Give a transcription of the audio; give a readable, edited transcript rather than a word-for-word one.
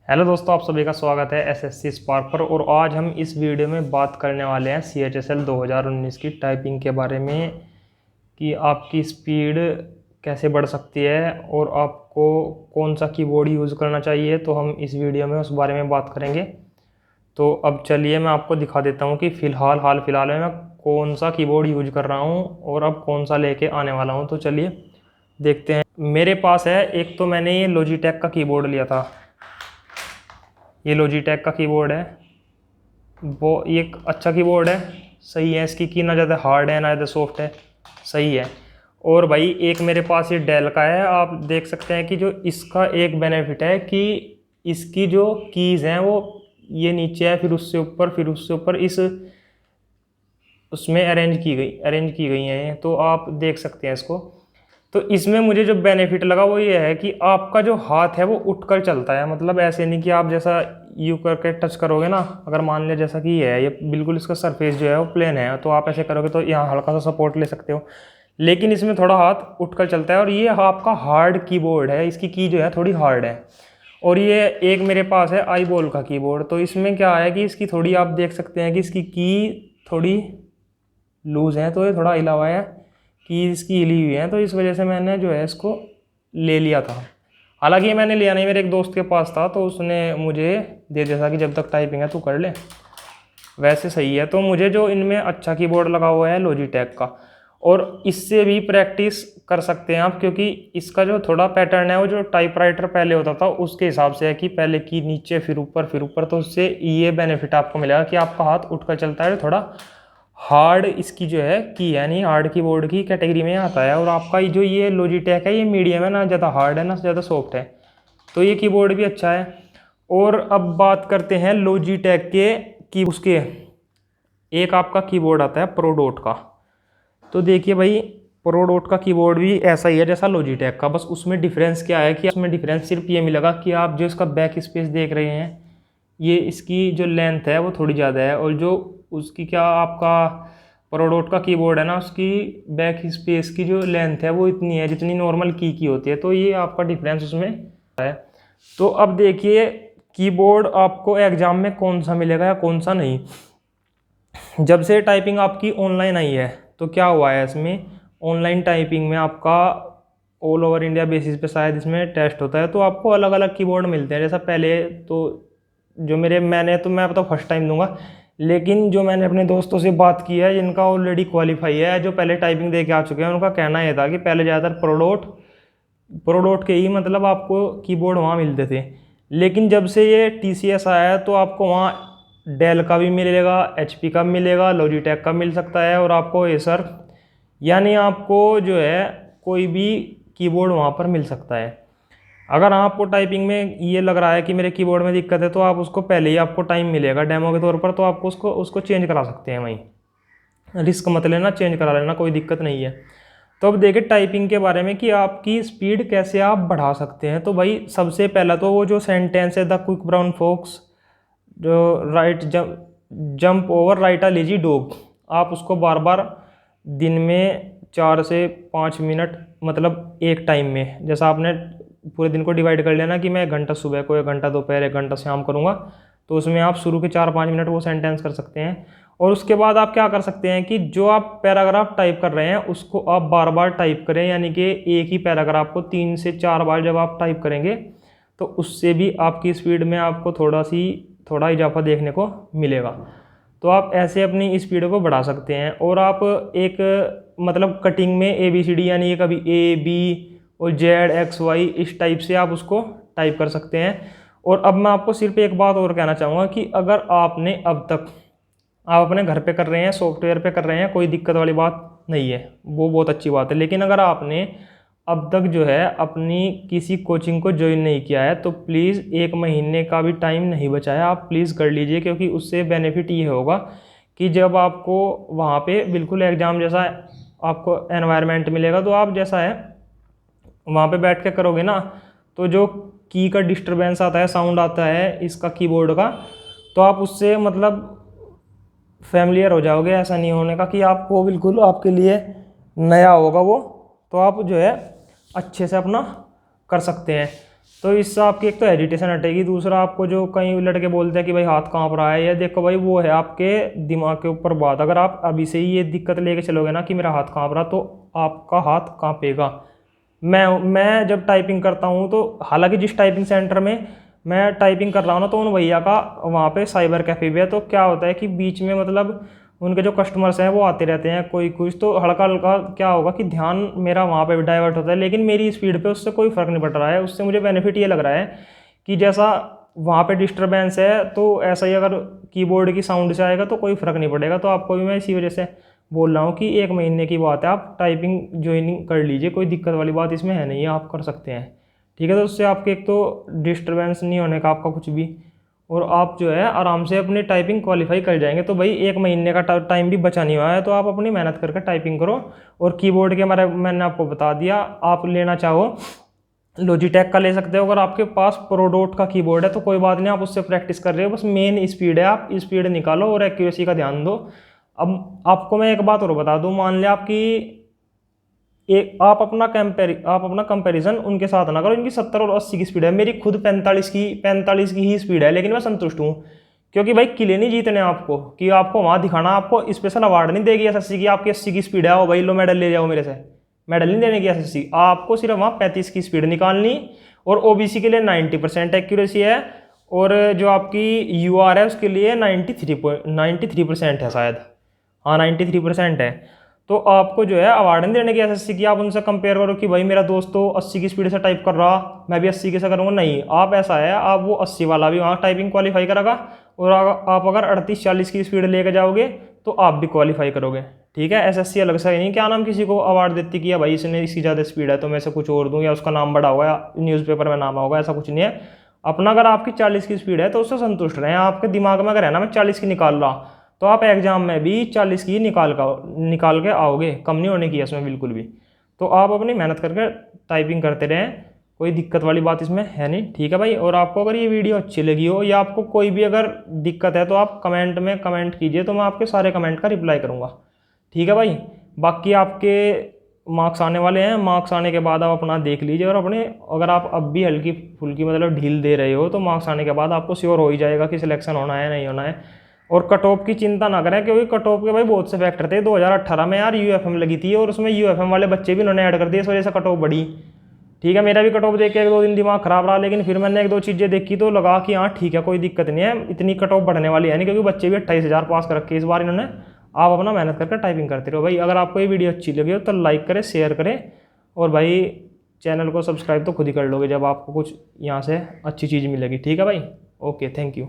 Hello दोस्तों, आप सभी का स्वागत है एसएससी स्पार्क पर। और आज हम इस वीडियो में बात करने वाले हैं CHSL 2019 की टाइपिंग के बारे में कि आपकी स्पीड कैसे बढ़ सकती है और आपको कौन सा कीबोर्ड यूज़ करना चाहिए। तो हम इस वीडियो में उस बारे में बात करेंगे। तो अब चलिए मैं आपको दिखा देता हूँ कि हाल फिलहाल में मैं कौन सा कीबोर्ड यूज कर रहा हूँ और अब कौन सा लेके आने वाला हूँ। तो चलिए देखते हैं। मेरे पास है एक, तो मैंने ये लॉजिटेक का कीबोर्ड लिया था। ये लॉजिटेक का कीबोर्ड है, वो ये एक अच्छा कीबोर्ड है, सही है। इसकी की ना ज़्यादा हार्ड है ना ज़्यादा सॉफ्ट है, सही है। और भाई एक मेरे पास ये डेल का है। आप देख सकते हैं कि जो इसका एक बेनिफिट है कि इसकी जो कीज़ हैं वो ये नीचे है, फिर उससे ऊपर, फिर उससे ऊपर इस उसमें अरेंज की गई हैं। तो आप देख सकते हैं इसको। तो इसमें मुझे जो बेनिफिट लगा वो ये है कि आपका जो हाथ है वो उठकर चलता है। मतलब ऐसे नहीं कि आप जैसा यू करके टच करोगे ना, अगर मान लिया जैसा कि ये है, ये बिल्कुल इसका सरफेस जो है वो प्लेन है, तो आप ऐसे करोगे तो यहाँ हल्का सा सपोर्ट ले सकते हो। लेकिन इसमें थोड़ा हाथ उठकर चलता है। और ये आपका हार्ड कीबोर्ड है, इसकी की जो है थोड़ी हार्ड है। और ये एक मेरे पास है आई बॉल का कीबोर्ड। तो इसमें क्या है कि इसकी थोड़ी आप देख सकते हैं कि इसकी की थोड़ी लूज़ है, तो ये थोड़ा हिला हुआ है कि इसकी हिली हुई है। तो इस वजह से मैंने जो है इसको ले लिया था। हालांकि ये मैंने लिया नहीं, मेरे एक दोस्त के पास था, तो उसने मुझे दे दिया था कि जब तक टाइपिंग है तू कर ले। वैसे सही है। तो मुझे जो इनमें अच्छा कीबोर्ड लगा हुआ है लॉजिटेक का, और इससे भी प्रैक्टिस कर सकते हैं आप, क्योंकि इसका जो थोड़ा पैटर्न है वो जो टाइपराइटर पहले होता था उसके हिसाब से है कि पहले की नीचे फिर ऊपर फिर ऊपर। तो उससे ये बेनिफिट आपको मिलेगा कि आपका हाथ उठकर चलता है। थोड़ा हार्ड इसकी जो है की है, नहीं हार्ड कीबोर्ड की कैटेगरी में आता है। और आपका जो ये लॉजिटेक है ये मीडियम है, ना ज़्यादा हार्ड है ना ज़्यादा सॉफ्ट है। तो ये कीबोर्ड भी अच्छा है। और अब बात करते हैं लॉजिटेक के की उसके एक आपका कीबोर्ड आता है प्रोडोट का। तो देखिए भाई, प्रोडोट का कीबोर्ड भी ऐसा ही है जैसा लॉजिटेक का, बस उसमें डिफरेंस क्या है कि उसमें डिफरेंस सिर्फ ये मिलेगा कि आप जो इसका बैक स्पेस देख रहे हैं, ये इसकी जो लेंथ है वो थोड़ी ज़्यादा है। और जो उसकी क्या आपका प्रोडोट का कीबोर्ड है ना, उसकी बैक स्पेस की जो लेंथ है वो इतनी है जितनी नॉर्मल की होती है। तो ये आपका डिफरेंस उसमें है। तो अब देखिए कीबोर्ड आपको एग्जाम में कौन सा मिलेगा या कौन सा नहीं। जब से टाइपिंग आपकी ऑनलाइन आई है तो क्या हुआ है, इसमें ऑनलाइन टाइपिंग में आपका ऑल ओवर इंडिया बेसिस पे शायद इसमें टेस्ट होता है, तो आपको अलग अलग कीबोर्ड मिलते हैं। जैसा पहले तो जो मैं बताऊँ फर्स्ट टाइम दूंगा, लेकिन जो मैंने अपने दोस्तों से बात की है जिनका ऑलरेडी क्वालिफाई है, जो पहले टाइपिंग दे के आ चुके हैं, उनका कहना यह था कि पहले ज़्यादातर प्रोडोट के ही मतलब आपको कीबोर्ड वहाँ मिलते थे। लेकिन जब से ये TCS आया है तो आपको वहाँ डेल का भी मिलेगा, HP का मिलेगा, लॉजिटेक का मिल सकता है, और आपको एसर यानी आपको जो है कोई भी कीबोर्ड वहाँ पर मिल सकता है। अगर आपको टाइपिंग में ये लग रहा है कि मेरे कीबोर्ड में दिक्कत है, तो आप उसको पहले ही आपको टाइम मिलेगा डेमो के तौर पर, तो आपको उसको चेंज करा सकते हैं वहीं। रिस्क मत लेना, चेंज करा लेना, कोई दिक्कत नहीं है। तो अब देखिए टाइपिंग के बारे में कि आपकी स्पीड कैसे आप बढ़ा सकते हैं। तो भाई सबसे पहला तो वो जो सेंटेंस है द क्विक ब्राउन फॉक्स जो jump over right a lazy dog, आप उसको बार बार दिन में 4 से 5 मिनट, मतलब एक टाइम में, जैसा आपने पूरे दिन को डिवाइड कर लेना कि मैं 1 घंटा सुबह को, 1 घंटा दोपहर, 1 घंटा शाम करूँगा, तो उसमें आप शुरू के 4-5 मिनट वो सेंटेंस कर सकते हैं। और उसके बाद आप क्या कर सकते हैं कि जो आप पैराग्राफ टाइप कर रहे हैं उसको आप बार बार टाइप करें, यानी कि एक ही पैराग्राफ को 3 से 4 बार जब आप टाइप करेंगे तो उससे भी आपकी स्पीड में आपको थोड़ा इजाफा देखने को मिलेगा। तो आप ऐसे अपनी स्पीड को बढ़ा सकते हैं। और आप एक मतलब कटिंग में ABCD यानी ये कभी A B और Z X Y इस टाइप से आप उसको टाइप कर सकते हैं। और अब मैं आपको सिर्फ एक बात और कहना चाहूँगा कि अगर आपने अब तक आप अपने घर पे कर रहे हैं, सॉफ्टवेयर पे कर रहे हैं, कोई दिक्कत वाली बात नहीं है, वो बहुत अच्छी बात है। लेकिन अगर आपने अब तक जो है अपनी किसी कोचिंग को ज्वाइन नहीं किया है तो प्लीज़ 1 महीने का भी टाइम नहीं बचा है, आप प्लीज़ कर लीजिए। क्योंकि उससे बेनिफिट ये होगा कि जब आपको वहाँ पे बिल्कुल एग्ज़ाम जैसा आपको एनवायरनमेंट मिलेगा, तो आप जैसा है वहाँ पे बैठ के करोगे ना, तो जो की का डिस्टरबेंस आता है, साउंड आता है इसका कीबोर्ड का, तो आप उससे मतलब फैमिलियर हो जाओगे। ऐसा नहीं होने का कि आपको बिल्कुल आपके लिए नया होगा वो, तो आप जो है अच्छे से अपना कर सकते हैं। तो इससे आपकी एक तो एजिटेशन हटेगी, दूसरा आपको जो कई लड़के बोलते हैं कि भाई हाथ कांप रहा है, या देखो भाई वो है आपके दिमाग के ऊपर बात। अगर आप अभी से ही ये दिक्कत लेके चलोगे ना कि मेरा हाथ कांप रहा, तो आपका हाथ कांपेगा। मैं जब टाइपिंग करता हूँ तो हालांकि जिस टाइपिंग सेंटर में मैं टाइपिंग कर रहा हूँ ना, तो उन भैया का वहाँ पे साइबर कैफ़े भी है। तो क्या होता है कि बीच में मतलब उनके जो कस्टमर्स हैं वो आते रहते हैं कोई कुछ, तो हल्का हल्का क्या होगा कि ध्यान मेरा वहाँ पे भी डाइवर्ट होता है, लेकिन मेरी स्पीड पे उससे कोई फ़र्क नहीं पड़ रहा है। उससे मुझे बेनिफिट ये लग रहा है कि जैसा वहाँ पे डिस्टर्बेंस है, तो ऐसा ही अगर कीबोर्ड की साउंड से आएगा तो कोई फ़र्क नहीं पड़ेगा। तो आपको भी मैं इसी वजह से बोल रहा हूँ कि 1 महीने की बात है, आप टाइपिंग ज्वाइनिंग कर लीजिए, कोई दिक्कत वाली बात इसमें है नहीं, आप कर सकते हैं। ठीक है, तो उससे आपके एक तो डिस्टर्बेंस नहीं होने का आपका कुछ भी, और आप जो है आराम से अपनी टाइपिंग क्वालिफाई कर जाएंगे। तो भाई 1 महीने का टाइम भी बचा नहीं हुआ है, तो आप अपनी मेहनत करके टाइपिंग करो। और कीबोर्ड के मैंने आपको बता दिया, आप लेना चाहो लॉजिटेक का ले सकते हो। अगर आपके पास प्रोडोट का कीबोर्ड है तो कोई बात नहीं, आप उससे प्रैक्टिस कर रहे हो, बस मेन स्पीड है, आप स्पीड निकालो और एक्यूरेसी का ध्यान दो। अब आपको मैं एक बात और बता दूं, मान लिया आपकी आप अपना कंपैरिजन उनके साथ ना करो। इनकी 70 और 80 की स्पीड है, मेरी खुद 45 की ही स्पीड है, लेकिन मैं संतुष्ट हूँ। क्योंकि भाई किले नहीं जीतने आपको कि आपको वहाँ दिखाना, आपको स्पेशल अवार्ड नहीं देगी एसएससी की आपकी 80 की स्पीड है, आओ भाई लो मेडल ले जाओ मेरे से, मेडल नहीं देने की एसएससी। आपको सिर्फ वहाँ 35 की स्पीड निकालनी। और ओबीसी के लिए 90% एक्यूरेसी है, और जो आपकी यूआर है उसके लिए 93% है शायद, हाँ 93% है। तो आपको जो है अवार्ड नहीं देने की एसएससी की, आप उनसे कंपेयर करो कि भाई मेरा दोस्त तो 80 की स्पीड से टाइप कर रहा, मैं भी 80 की से करूँगा, नहीं। आप ऐसा है, आप वो 80 वाला भी वहाँ टाइपिंग क्वालिफाई करेगा, और आप अगर 38-40 की स्पीड लेके जाओगे तो आप भी क्वालिफाई करोगे। ठीक है, एसएससी अलग से नहीं क्या नाम किसी को अवार्ड देती कि भाई इसने इसकी ज़्यादा स्पीड है तो मैं से कुछ और दूँ, या उसका नाम बड़ा होगा या न्यूज़पेपर में नाम होगा, ऐसा कुछ नहीं है। अपना अगर आपकी 40 की स्पीड है तो उससे संतुष्ट रहें। आपके दिमाग में अगर है ना मैं 40 की निकाल रहा, तो आप एग्जाम में भी 40 की निकाल के आओगे, कम नहीं होने की है इसमें बिल्कुल भी। तो आप अपनी मेहनत करके टाइपिंग करते रहें, कोई दिक्कत वाली बात इसमें है नहीं। ठीक है भाई, और आपको अगर ये वीडियो अच्छी लगी हो या आपको कोई भी अगर दिक्कत है तो आप कमेंट में कमेंट कीजिए, तो मैं आपके सारे कमेंट का रिप्लाई करूँगा। ठीक है भाई, बाकी आपके मार्क्स आने वाले हैं, मार्क्स आने के बाद आप अपना देख लीजिए, और अपने अगर आप अब भी हल्की फुल्की मतलब ढील दे रहे हो तो मार्क्स आने के बाद आपको श्योर हो ही जाएगा कि सिलेक्शन होना है नहीं होना है। और कट ऑफ की चिंता ना करें, क्योंकि कट ऑफ के भाई बहुत से फैक्टर थे। 2018 में यार यूएफएम लगी थी, और उसमें यूएफएम वाले बच्चे भी उन्होंने ऐड कर दिए, इस वजह से कट ऑफ बढ़ी। ठीक है, मेरा भी कट ऑफ देख के 1-2 दिन दिमाग खराब रहा, लेकिन फिर मैंने 1-2 चीज़ें देखी तो लगा कि हाँ ठीक है, कोई दिक्कत नहीं है, इतनी कट ऑफ बढ़ने वाली है नहीं, क्योंकि बच्चे भी 28,000 पास कर रखे इस बार इन्होंने। आप अपना मेहनत करके टाइपिंग करते रहो भाई। अगर आपको ये वीडियो अच्छी लगी हो तो लाइक करें, शेयर करें, और भाई चैनल को सब्सक्राइब तो खुद ही कर लोगे जब आपको कुछ यहाँ से अच्छी चीज़ मिलेगी। ठीक है भाई, ओके, थैंक यू।